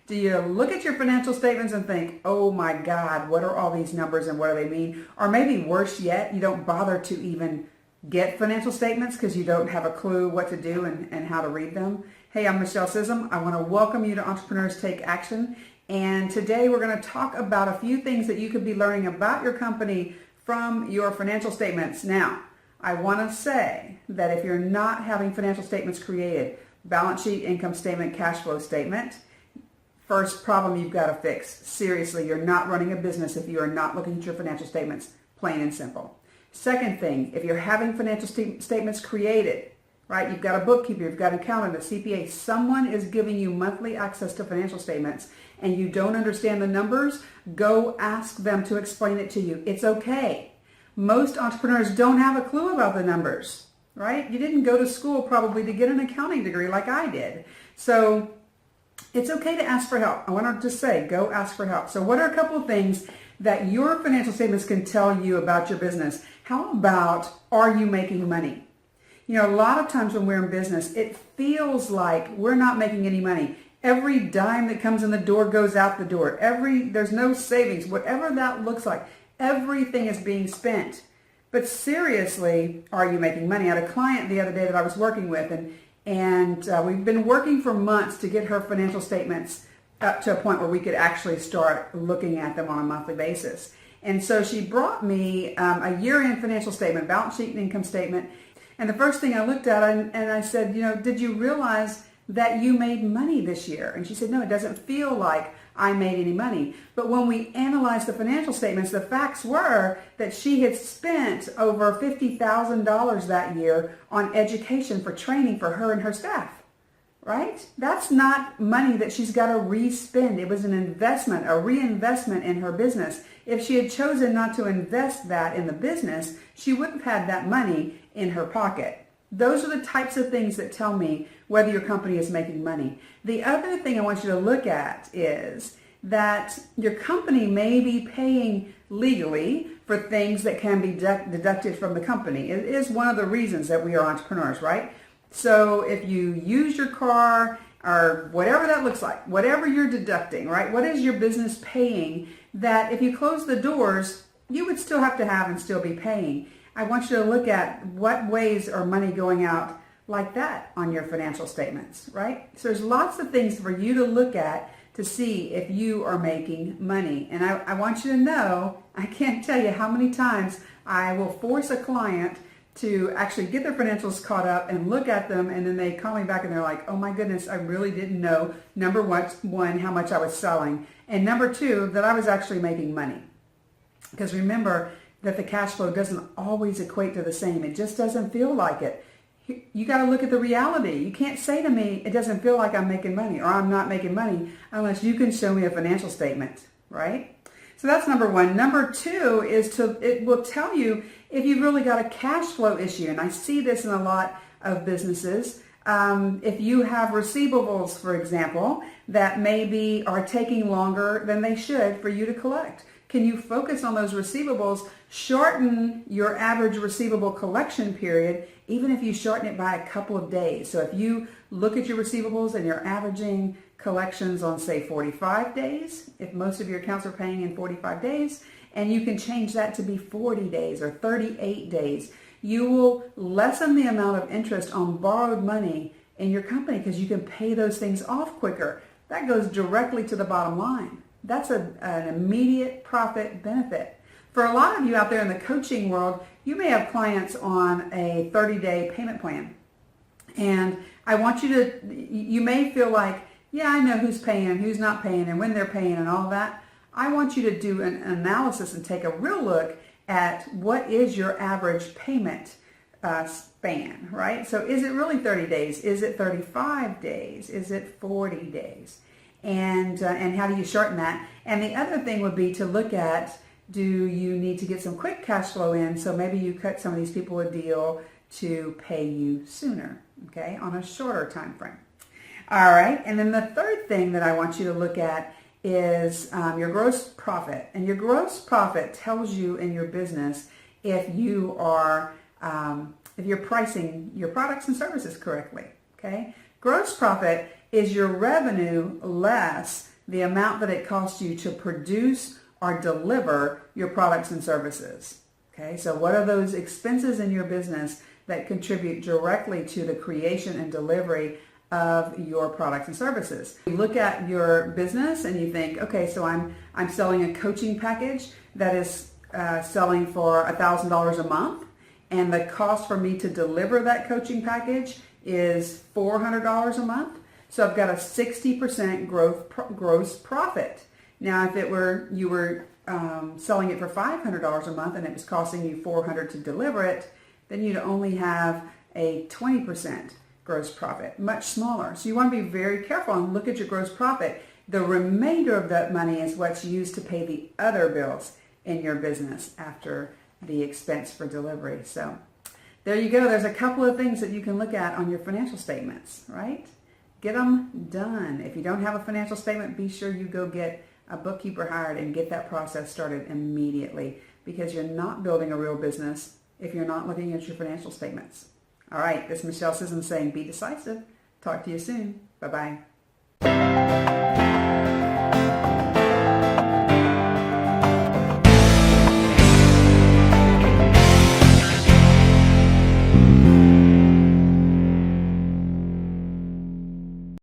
Do you look at your financial statements and think, oh my God, what are all these numbers and what do they mean? Or maybe worse yet, you don't bother to even get financial statements because you don't have a clue what to do and how to read them. Hey, I'm Michele Scism. I want to welcome you to Entrepreneurs Take Action. And today we're going to talk about a few things that you could be learning about your company from your financial statements. Now, I want to say that if you're not having financial statements created, balance sheet, income statement, cash flow statement, first problem you've got to fix. Seriously, you're not running a business if you are not looking at your financial statements, plain and simple. Second thing, if you're having financial statements created, right, you've got a bookkeeper, you've got an accountant, a CPA, someone is giving you monthly access to financial statements and you don't understand the numbers, go ask them to explain it to you. It's okay. Most entrepreneurs don't have a clue about the numbers, right? You didn't go to school probably to get an accounting degree like I did. So it's okay to ask for help. I want to just say, go ask for help. So what are a couple of things that your financial statements can tell you about your business? How about, are you making money? You know, a lot of times when we're in business, it feels like we're not making any money. Every dime that comes in the door goes out the door. There's no savings, whatever that looks like. Everything is being spent. But seriously, are you making money? I had a client the other day that I was working with, and we've been working for months to get her financial statements up to a point where we could actually start looking at them on a monthly basis. And so she brought me a year-end financial statement, balance sheet and income statement. And the first thing I looked at, and I said, you know, did you realize that you made money this year? And she said, no, it doesn't feel like I made any money. But when we analyzed the financial statements, the facts were that she had spent over $50,000 that year on education for training for her and her staff, right? That's not money that she's got to re-spend. It was an investment, a reinvestment in her business. If she had chosen not to invest that in the business, she wouldn't have had that money in her pocket. Those are the types of things that tell me whether your company is making money. The other thing I want you to look at is that your company may be paying legally for things that can be deducted from the company. It is one of the reasons that we are entrepreneurs, right? So if you use your car or whatever that looks like, whatever you're deducting, right? What is your business paying that if you close the doors, you would still have to have and still be paying? I want you to look at what ways are money going out like that on your financial statements, right? So there's lots of things for you to look at to see if you are making money. And I want you to know, I can't tell you how many times I will force a client to actually get their financials caught up and look at them, and then they call me back and they're like, oh my goodness, I really didn't know, number one, how much I was selling, and number two, that I was actually making money. Because remember that the cash flow doesn't always equate to the same. It just doesn't feel like it. You got to look at the reality. You can't say to me, it doesn't feel like I'm making money or I'm not making money unless you can show me a financial statement, right? So that's number one. Number two is it will tell you if you've really got a cash flow issue. And I see this in a lot of businesses. If you have receivables, for example, that maybe are taking longer than they should for you to collect. Can you focus on those receivables, shorten your average receivable collection period, even if you shorten it by a couple of days? So if you look at your receivables and you're averaging collections on, say, 45 days, if most of your accounts are paying in 45 days, and you can change that to be 40 days or 38 days, you will lessen the amount of interest on borrowed money in your company because you can pay those things off quicker. That goes directly to the bottom line. That's an immediate profit benefit. For a lot of you out there in the coaching world, you may have clients on a 30-day payment plan. And I want you may feel like, yeah, I know who's paying, who's not paying, and when they're paying and all that. I want you to do an analysis and take a real look at what is your average payment span, right? So is it really 30 days? Is it 35 days? Is it 40 days? And how do you shorten that? And the other thing would be to look at, do you need to get some quick cash flow in? So maybe you cut some of these people a deal to pay you sooner, okay, on a shorter time frame. All right, and then the third thing that I want you to look at is your gross profit. And your gross profit tells you in your business if you are if you're pricing your products and services correctly, okay? Gross profit is your revenue less the amount that it costs you to produce or deliver your products and services. Okay, so what are those expenses in your business that contribute directly to the creation and delivery of your products and services? You look at your business and you think, okay, so I'm selling a coaching package that is selling for $1,000 a month, and the cost for me to deliver that coaching package is $400 a month. So I've got a 60% gross profit. Now, if you were selling it for $500 a month and it was costing you $400 to deliver it, then you'd only have a 20% gross profit, much smaller. So you want to be very careful and look at your gross profit. The remainder of that money is what's used to pay the other bills in your business after the expense for delivery. So there you go. There's a couple of things that you can look at on your financial statements, right? Get them done. If you don't have a financial statement, be sure you go get a bookkeeper hired and get that process started immediately, because you're not building a real business if you're not looking at your financial statements. All right, this is Michele Scism saying be decisive. Talk to you soon. Bye-bye.